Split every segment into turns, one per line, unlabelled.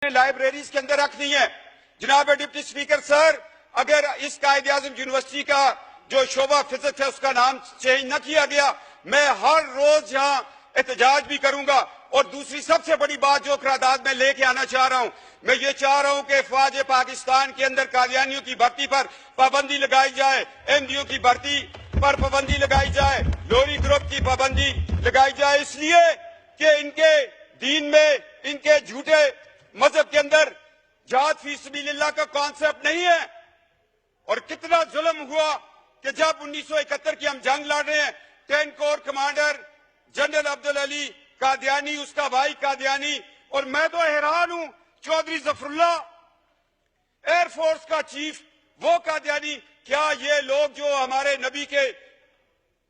Libraries کے اندر رکھنی ہے۔ جناب ڈپٹی اسپیکر سر، اگر اس قائد اعظم یونیورسٹی کا جو شعبہ فزکس ہے اس کا نام چینج نہ کیا گیا، میں ہر روز یہاں احتجاج بھی کروں گا۔ اور دوسری سب سے بڑی بات جو قرارداد میں لے کے آنا چاہ رہا ہوں، میں یہ چاہ رہا ہوں کہ افواج پاکستان کے اندر قادیانیوں کی بھرتی پر پابندی لگائی جائے، ایم ڈی او کی بھرتی پر پابندی لگائی جائے، لوری گروپ کی پابندی لگائی جائے، اس لیے کہ ان کے دین میں، ان کے جھوٹے مذہب کے اندر جہاد فی سبیل اللہ کا کانسیپٹ نہیں ہے۔ اور کتنا ظلم ہوا کہ جب 1971 کی ہم جنگ لڑ رہے ہیں، 10 corps commander general Abdul Ali Qadiani, اس کا بھائی قادیانی، اور میں تو حیران ہوں Chaudhry Zafarullah air force کا چیف، وہ قادیانی۔ کیا یہ لوگ جو ہمارے نبی کے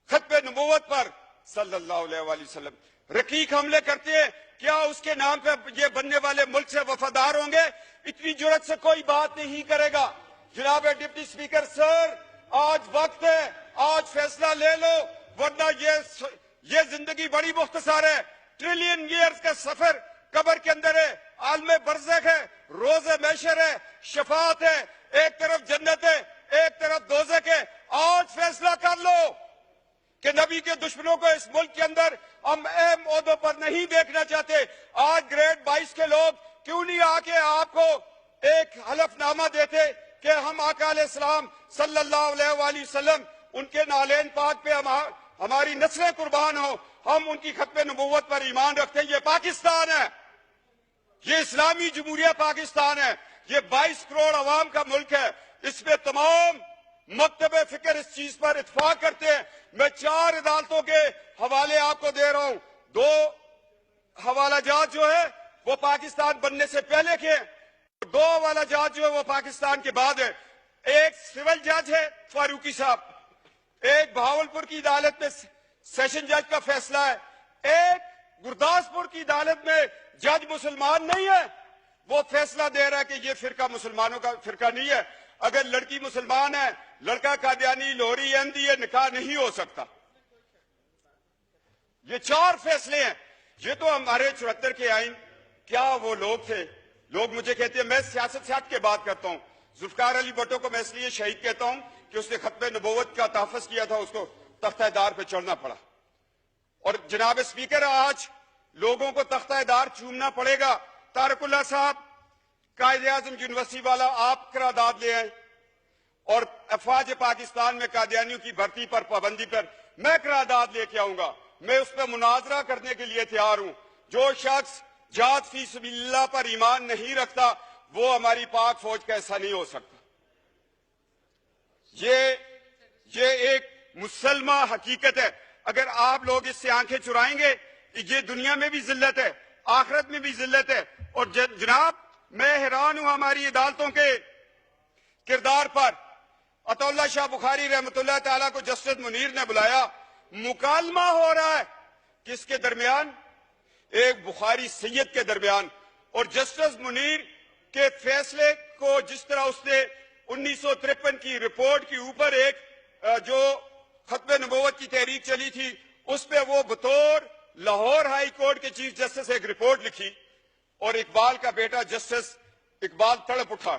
ختم نبوت پر صلی اللہ علیہ وآلہ وسلم رقیق حملے کرتے ہیں، کیا اس کے نام پہ یہ بننے والے ملک سے وفادار ہوں گے؟ اتنی جرات سے کوئی بات نہیں کرے گا۔ جناب ڈپٹی اسپیکر سر، آج وقت ہے، آج فیصلہ لے لو، ورنہ یہ زندگی بڑی مختصر ہے۔ ٹریلین ایئرز کا سفر قبر کے اندر ہے، عالم برزخ ہے، روز محشر ہے، شفاعت ہے، ایک طرف جنت ہے، ایک طرف دوزخ ہے۔ آج فیصلہ کر لو کہ نبی کے دشمنوں کو اس ملک کے اندر ہم اہم عہدوں پر نہیں دیکھنا چاہتے۔ آج گریڈ 22 کے لوگ کیوں نہیں آ کے آپ کو ایک حلف نامہ دیتے کہ ہم آقا علیہ السلام صلی اللہ علیہ وآلہ وسلم، ان کے نالین پاک پہ ہماری نسلیں قربان ہوں، ہم ان کی ختم نبوت پر ایمان رکھتے ہیں۔ یہ پاکستان ہے، یہ اسلامی جمہوریہ پاکستان ہے، یہ 22 کروڑ عوام کا ملک ہے۔ اس میں تمام مکتب فکر اس چیز پر اتفاق کرتے ہیں۔ میں 4 عدالتوں کے حوالے آپ کو دے رہا ہوں۔ 2 حوالہ جات جو ہے وہ پاکستان بننے سے پہلے کے ہیں، 2 حوالہ جات جو ہے وہ پاکستان کے بعد ہے۔ ایک سول جج ہے فاروقی صاحب، ایک بہاولپور کی عدالت میں سیشن جج کا فیصلہ ہے، ایک گرداسپور کی عدالت میں جج مسلمان نہیں ہے، وہ فیصلہ دے رہا ہے کہ یہ فرقہ مسلمانوں کا فرقہ نہیں ہے۔ اگر لڑکی مسلمان ہے، لڑکا قادیانی، لوہری، احمدی ہے، نکاح نہیں ہو سکتا۔ یہ 4 فیصلے ہیں۔ یہ تو ہمارے 74 کے آئین، کیا وہ لوگ تھے؟ لوگ مجھے کہتے ہیں، میں سیاست سے ہٹ کے بات کرتا ہوں، ذوالفقار علی بھٹو کو میں اس لیے شہید کہتا ہوں کہ اس نے ختم نبوت کا تحفظ کیا تھا، اس کو تختہ دار پہ چڑھنا پڑا۔ اور جناب اسپیکر، آج لوگوں کو تختہ دار چومنا پڑے گا۔ طارق اللہ صاحب، قائد اعظم یونیورسٹی والا، آپ قرارداد لے آئیں، اور افواج پاکستان میں قادیانیوں کی بھرتی پر پابندی پر میں قرارداد لے کے آؤں گا۔ میں اس پہ مناظرہ کرنے کے لیے تیار ہوں۔ جو شخص جہاد فی سبیل اللہ پر ایمان نہیں رکھتا، وہ ہماری پاک فوج کا حصہ نہیں ہو سکتا۔ یہ ایک مسلمہ حقیقت ہے۔ اگر آپ لوگ اس سے آنکھیں چرائیں گے، یہ دنیا میں بھی ذلت ہے، آخرت میں بھی ذلت ہے۔ اور جناب، میں حیران ہوں ہماری عدالتوں کے کردار پر۔ عطا اللہ شاہ بخاری رحمۃ اللہ تعالیٰ کو جسٹس منیر نے بلایا، مکالمہ ہو رہا ہے کس کے درمیان؟ ایک بخاری سید کے درمیان۔ اور جسٹس منیر کے فیصلے کو جس طرح اس نے 1953 کی رپورٹ کے اوپر ایک جو ختم نبوت کی تحریک چلی تھی، اس پہ وہ بطور لاہور ہائی کورٹ کے چیف جسٹس ایک رپورٹ لکھی، اور اقبال کا بیٹا جسٹس اقبال تڑپ اٹھا۔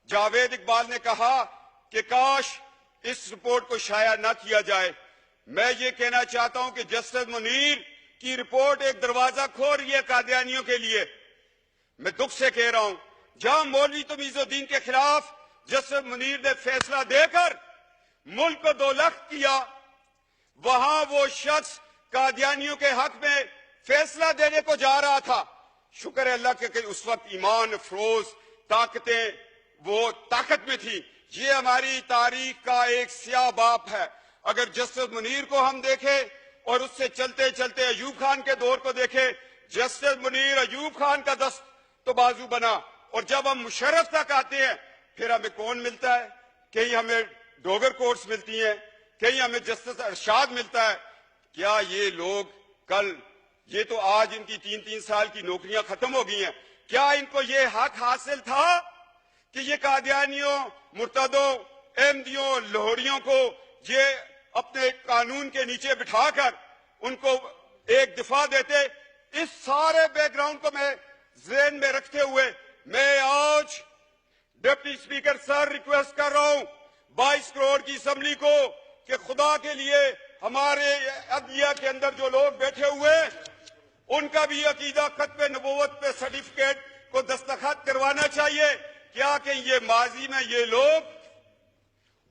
جاوید اقبال نے کہا کہ کاش اس رپورٹ کو شائع نہ کیا جائے۔ میں یہ کہنا چاہتا ہوں کہ جسٹس منیر کی رپورٹ ایک دروازہ کھول رہی ہے قادیانیوں کے لیے۔ میں دکھ سے کہہ رہا ہوں، جہاں مولوی تمیز الدین کے خلاف جسٹس منیر نے فیصلہ دے کر ملک کو 2 لخت کیا، وہاں وہ شخص قادیانیوں کے حق میں فیصلہ دینے کو جا رہا تھا۔ شکر ہے اللہ کے کہ اس وقت ایمان افروز طاقتیں وہ طاقت میں تھی۔ یہ ہماری تاریخ کا ایک سیاہ باب ہے۔ اگر جسٹس منیر کو ہم دیکھیں اور اس سے چلتے چلتے ایوب خان کے دور کو دیکھیں، جسٹس منیر ایوب خان کا دست تو بازو بنا، اور جب ہم مشرف تک آتے ہیں پھر ہمیں کون ملتا ہے؟ کہیں ہمیں ڈوگر کورٹس ملتی ہیں، کہیں ہمیں جسٹس ارشاد ملتا ہے۔ کیا یہ لوگ کل، یہ تو آج ان کی 3 سال کی نوکریاں ختم ہو گئی ہیں، کیا ان کو یہ حق حاصل تھا کہ یہ قادیانیوں، مرتدوں، احمدیوں، لاہوریوں کو یہ اپنے قانون کے نیچے بٹھا کر ان کو ایک دفاع دیتے؟ اس سارے بیک گراؤنڈ کو میں ذہن میں رکھتے ہوئے डिप्टी स्पीकर सर, रिक्वेस्ट कर रहा हूं 22 करोड़ की असम्बली को कि खुदा के लिए हमारे अदलिया के अंदर जो लोग बैठे हुए उनका भी अकीदा खत्म नबूवत पे सर्टिफिकेट को दस्तखत करवाना चाहिए। क्या कि ये माजी में ये लोग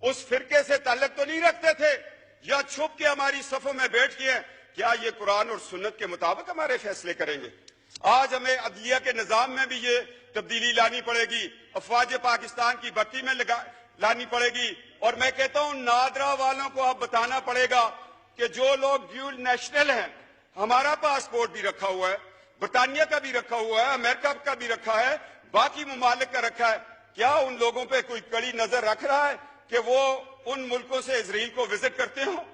उस फिरके से ताल्लुक तो नहीं रखते थे या छुप के हमारी सफों में बैठ के हैं? क्या ये कुरान और सुन्नत के मुताबिक हमारे फैसले करेंगे? आज हमें अदलिया के निजाम में भी ये तब्दीली लानी पड़ेगी, अफवाज पाकिस्तान की भर्ती में लानी पड़ेगी। और मैं कहता हूं नादरा वालों को अब बताना पड़ेगा कि जो लोग ड्यूल नेशनल हैं, हमारा पासपोर्ट भी रखा हुआ है, ब्रिटानिया का भी रखा हुआ है, अमेरिका का भी रखा है, बाकी ममालिक का रखा है, क्या उन लोगों पे कोई कड़ी नजर रख रहा है कि वो उन मुल्कों से इजराइल को विजिट करते हो?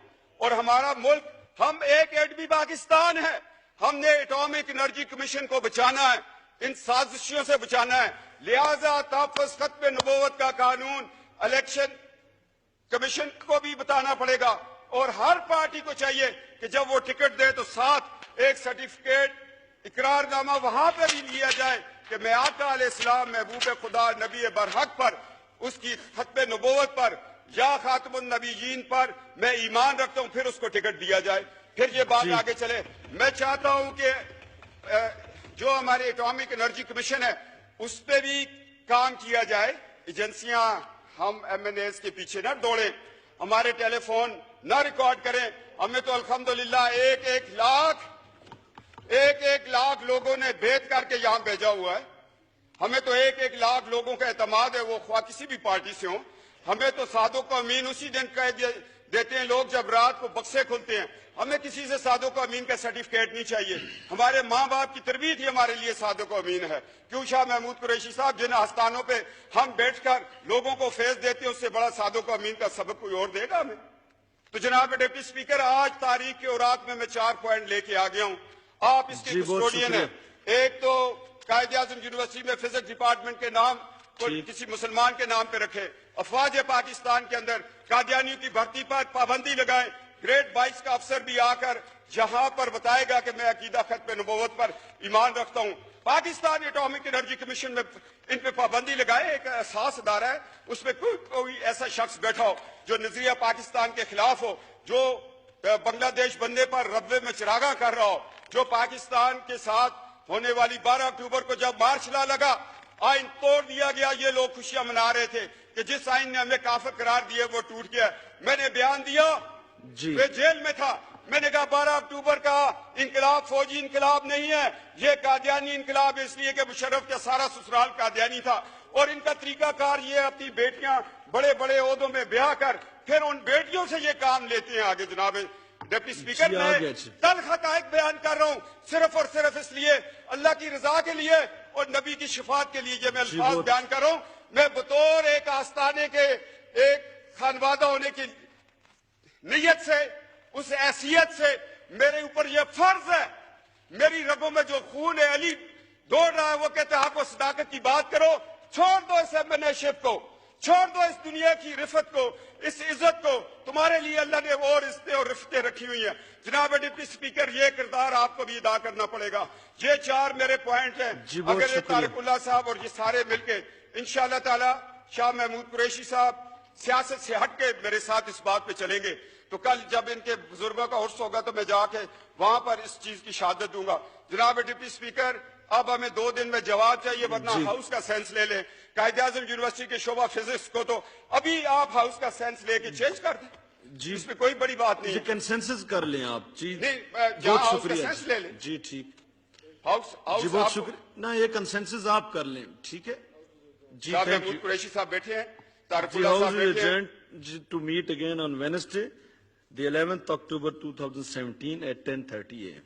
और हमारा मुल्क, हम एक एटमी पाकिस्तान है, हमने एटॉमिक एनर्जी कमीशन को बचाना है, इन साजिशों से बचाना है। लिहाजा तहफ़्फ़ुज़ खत्म नबूवत का कानून इलेक्शन कमीशन को भी बताना पड़ेगा और हर पार्टी को चाहिए कि जब वो टिकट दे तो साथ एक सर्टिफिकेट, इकरारनामा वहां पर भी लिया जाए कि मैं आका अलैहिस्सलाम महबूब खुदा नबी बरहक पर, उसकी खत्म नबूवत पर या खातमुन नबीयीन पर मैं ईमान रखता हूं, फिर उसको टिकट दिया जाए, फिर ये बात आगे चले। मैं चाहता हूं कि जो हमारे एटॉमिक एनर्जी कमीशन है उस पर भी काम किया जाए। एजेंसियां, हम MNAs के पीछे न दौड़े, हमारे टेलीफोन न रिकॉर्ड करें। हमें तो अल्हम्दुलिल्लाह एक लाख लोगों ने भेद करके यहां भेजा हुआ है। हमें तो एक लाख लोगों का एतमाद है, वो ख्वाह किसी भी पार्टी से हो। हमें तो सादों को अमीन उसी दिन कह देते हैं लोग जब रात को बक्से खुलते हैं। हमें किसी से सादों को अमीन का सर्टिफिकेट नहीं चाहिए। हमारे माँ बाप की तरबियत ही हमारे लिए सादों को अमीन है। क्यों शाह महमूद कुरैशी साहब, जिन आस्थानों पे हम बैठकर लोगों को फैज देते हैं, उससे बड़ा सादों को अमीन का सबक कोई और देगा हमें? तो जनाब डिप्टी स्पीकर, आज तारीख के औरात में मैं 4 पॉइंट लेके आ गया हूं। आप इसके कस्टोडियन हैं। एक तो कायद-ए-आज़म यूनिवर्सिटी में फिजिक्स डिपार्टमेंट के नाम को किसी मुसलमान के नाम पे रखे। अफवाज पाकिस्तान के अंदर कादियानियों की भर्ती पर पाबंदी लगाए। ग्रेड 22 का अफसर भी आकर जहां पर बताएगा कि मैं अकीदा खत्म नबूवत पर ईमान रखता हूं। पाकिस्तान एटॉमिक एनर्जी कमीशन में इन पे पाबंदी लगाए। एक एहसास अदारा है, उसमें कोई ऐसा शख्स बैठा हो जो नजरिया पाकिस्तान के खिलाफ हो, जो बांग्लादेश बनने पर रब्बे में चिरागा कर रहा हो, जो पाकिस्तान के साथ होने वाली 12 अक्टूबर को जब मार्च ला लगा, आइन तोड़ दिया गया, ये लोग खुशियां मना रहे थे कि जिस आइन ने हमें काफिर करार दिए वो टूट गया। मैंने बयान दिया, वे जेल में था, मैंने कहा 12 अक्टूबर का इनकलाब फौजी इनकलाब नहीं है, ये कादियानी इनकलाब, इसलिए कि मुशर्रफ का सारा ससुराल कादियानी था। और इनका तरीकाकार ये अपनी बेटियां बड़े बड़े ओहदों में ब्याह कर फिर उन बेटियों से ये काम लेते हैं आगे। जनाब डिप्टी स्पीकर, मैं तल्ख हक़ाइक़ बयान कर रहा हूं, सिर्फ और सिर्फ इसलिए अल्लाह की रजा के लिए और नबी की शिफात के लिए ये मैं अल्फाज बयान कर रहा हूं। मैं बतौर एक आस्ताने के एक खानवादा होने की नीयत से, उस हैसियत से मेरे ऊपर यह फर्ज है, मेरी रगों में जो खून है अली दौड़ रहा है, वो कहते हैं आपको सदाकत की बात करो, छोड़ दो इस एमएनएशिप को, छोड़ दो इस दुनिया की रिफत को, इस इज्जत को। तुम्हारे लिए अल्लाह ने और इज्जतें और रिफतें रखी हुई हैं। जनाब डिप्टी स्पीकर, ये किरदार आपको भी अदा करना पड़ेगा। ये 4 मेरे पॉइंट हैं। अगर ये तारिकुल्लाह साहब और ये सारे मिलके इंशाअल्लाह ताला, शाह महमूद कुरैशी साहब सियासत से हट के मेरे साथ इस बात पे चलेंगे, तो कल जब इनके बुजुर्गों का उर्स होगा तो मैं जाके वहां पर इस चीज की शहादत दूंगा। जनाब डिप्टी स्पीकर, अब हमें 2 दिन में जवाब चाहिए, वरना हाउस का सेंस ले लें। कायद-ए-आज़म यूनिवर्सिटी के शोबा फिजिक्स को तो अभी आप हाउस का सेंस लेके चेंज कर दें जी, इसमें कोई बड़ी बात नहीं है। कंसेंसस कर लें आप जी, नहीं बहुत शुक्रिया ले लें जी। ठीक, हाउस जी बहुत शुक्रिया ना, ये कंसेंसस आप कर लें, ठीक है जी। महमूद कुरैशी साहब बैठे हैं, तारिकुल्लाह साहब बैठे हैं।
To meet again on Wednesday, the 11th October 2017 at 10:30 a.m.